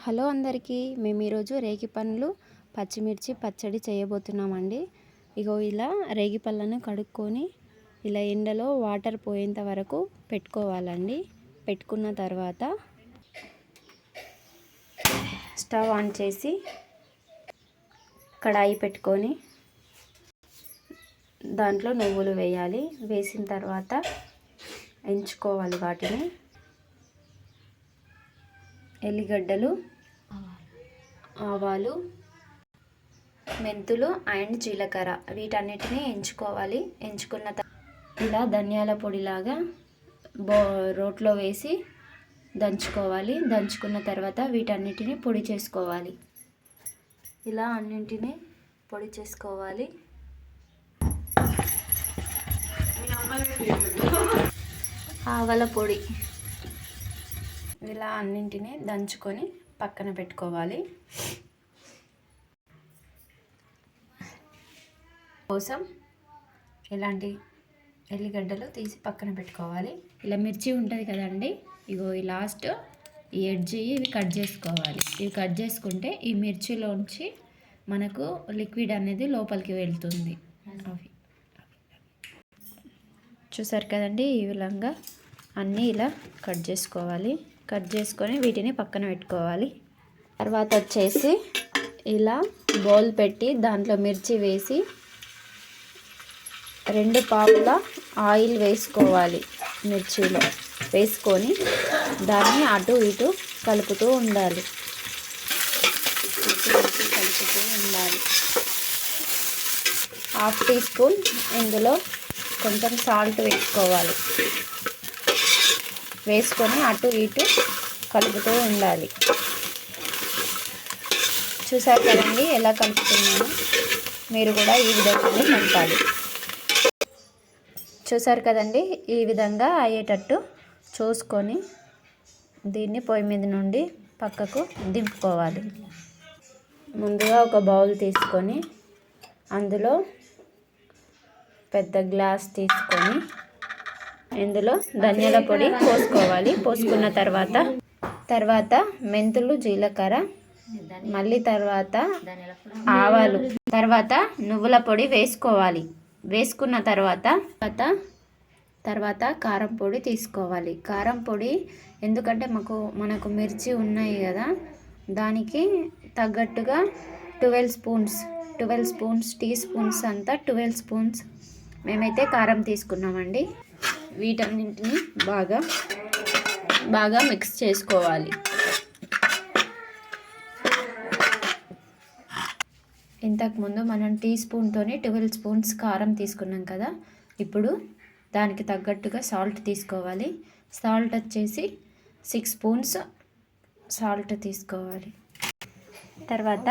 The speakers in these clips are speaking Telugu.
హలో అందరికీ, మేము ఈరోజు రేగి పండ్లు పచ్చిమిర్చి పచ్చడి చేయబోతున్నామండి. ఇగో ఇలా రేగి పళ్ళను కడుక్కొని ఇలా ఎండలో వాటర్ పోయేంత వరకు పెట్టుకోవాలండి. పెట్టుకున్న తర్వాత స్టవ్ ఆన్ చేసి కడాయి పెట్టుకొని దాంట్లో నువ్వులు వేయాలి. వేసిన తర్వాత ఎంచుకోవాలి వాటిని. ఎల్లిగడ్డలు, ఆవాలు, మెంతులు అండ్ జీలకర్ర వీటన్నిటిని ఎంచుకోవాలి. ఎంచుకున్న ఇలా ధనియాల పొడిలాగా రోట్లో వేసి దంచుకోవాలి. దంచుకున్న తర్వాత వీటన్నిటిని పొడి చేసుకోవాలి. ఇలా అన్నింటినీ పొడి చేసుకోవాలి. ఆవాల పొడి ఇలా అన్నింటినీ దంచుకొని పక్కన పెట్టుకోవాలి. కోసం ఇలాంటి ఎల్లిగడ్డలు తీసి పక్కన పెట్టుకోవాలి. ఇలా మిర్చి ఉంటుంది కదండి, ఇగో ఈ లాస్ట్ ఈ ఎడ్జ్ ఇవి కట్ చేసుకోవాలి. ఇవి కట్ చేసుకుంటే ఈ మిర్చిలోంచి మనకు లిక్విడ్ అనేది లోపలికి వెళ్తుంది. అవి చూసారు కదండి, ఈ విధంగా అన్నీ ఇలా కట్ చేసుకోవాలి. కట్ చేసుకొని వీటిని పక్కన పెట్టుకోవాలి. తర్వాత వచ్చేసి ఇలా బౌల్ పెట్టి దాంట్లో మిర్చి వేసి 2 పావుల ఆయిల్ వేసుకోవాలి. మిర్చిలో వేసుకొని దాన్ని అటు ఇటు కలుపుతూ ఉండాలి. హాఫ్ టీ స్పూన్ ఇందులో కొంచెం సాల్ట్ వేసుకోవాలి. వేసుకొని అటు ఇటు కలుపుతూ ఉండాలి. చూసారు కదండి ఎలా కలుపుతున్నాను, మీరు కూడా ఈ విధంగానే కలపాలి. చూసారు కదండి, ఈ విధంగా అయ్యేటట్టు చూసుకొని దీన్ని పొయ్యి మీద నుండి పక్కకు దింపుకోవాలి. ముందుగా ఒక బౌల్ తీసుకొని అందులో పెద్ద గ్లాస్ తీసుకొని ఇందులో ధనియాల పొడి పోసుకోవాలి. పోసుకున్న తర్వాత మెంతులు, జీలకర్ర, మళ్ళీ తర్వాత ఆవాలు, తర్వాత నువ్వుల పొడి వేసుకోవాలి. వేసుకున్న తర్వాత కారం పొడి తీసుకోవాలి. కారం పొడి ఎందుకంటే మనకు మిర్చి ఉన్నాయి కదా, దానికి తగ్గట్టుగా 12 స్పూన్స్ టీ స్పూన్స్ అంతా 12 స్పూన్స్ మేమైతే కారం తీసుకున్నామండి. వీటన్నింటిని బాగా మిక్స్ చేసుకోవాలి. ఇంతకుముందు మనం టీ స్పూన్తోని 12 స్పూన్స్ కారం తీసుకున్నాం కదా, ఇప్పుడు దానికి తగ్గట్టుగా సాల్ట్ తీసుకోవాలి. సాల్ట్ వచ్చేసి 6 స్పూన్స్ సాల్ట్ తీసుకోవాలి. తర్వాత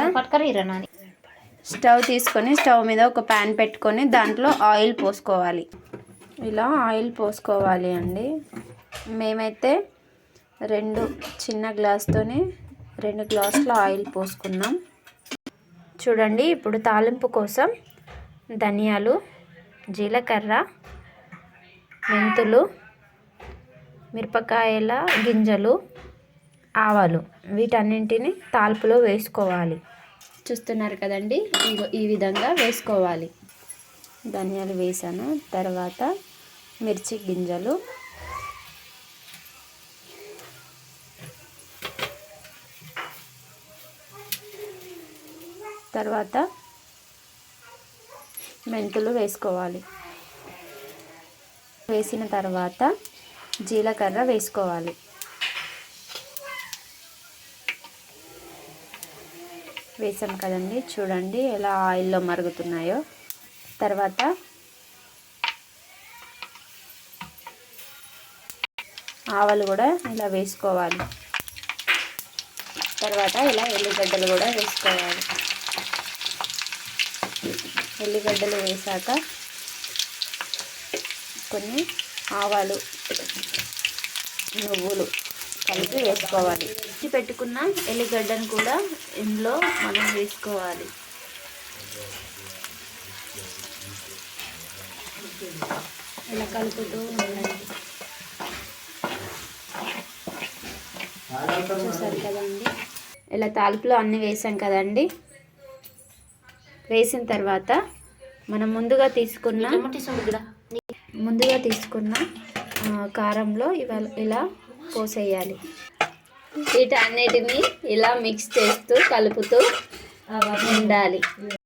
స్టవ్ తీసుకొని స్టవ్ మీద ఒక ప్యాన్ పెట్టుకొని దాంట్లో ఆయిల్ పోసుకోవాలి. ఇలా ఆయిల్ పోసుకోవాలి అండి. మేమైతే 2 చిన్న గ్లాస్తోనే 2 గ్లాసుల ఆయిల్ పోసుకున్నాం. చూడండి, ఇప్పుడు తాలింపు కోసం ధనియాలు, జీలకర్ర, మెంతులు, మిరపకాయల గింజలు, ఆవాలు వీటన్నింటిని తాలింపులో వేసుకోవాలి. చూస్తున్నారు కదండి, ఈ విధంగా వేసుకోవాలి. ధనియాలు వేసాను. తర్వాత మిర్చి గింజలు, తర్వాత మెంతులు వేసుకోవాలి. వేసిన తర్వాత జీలకర్ర వేసుకోవాలి. వేసాం కదండి, చూడండి ఎలా ఆయిల్లో మరుగుతున్నాయో. తర్వాత ఆవాలు కూడా ఇలా వేసుకోవాలి. తర్వాత ఇలా ఎల్లిగడ్డలు కూడా వేసుకోవాలి. ఎల్లిగడ్డలు వేసాక కొన్ని ఆవాలు, నువ్వులు కలిపి వేసుకోవాలి. పెట్టుకున్న ఎల్లిగడ్డను కూడా ఇందులో మనం వేసుకోవాలి. ఇలా కలుపుతూ ఉండాలి. చూసారు కదండి, ఇలా తాలింపులో అన్నీ వేసాం కదండి. వేసిన తర్వాత మనం ముందుగా తీసుకున్న కారంలో ఇలా పోసేయాలి. వీటన్నిటిని ఇలా మిక్స్ చేస్తూ కలుపుతూ ఉండాలి.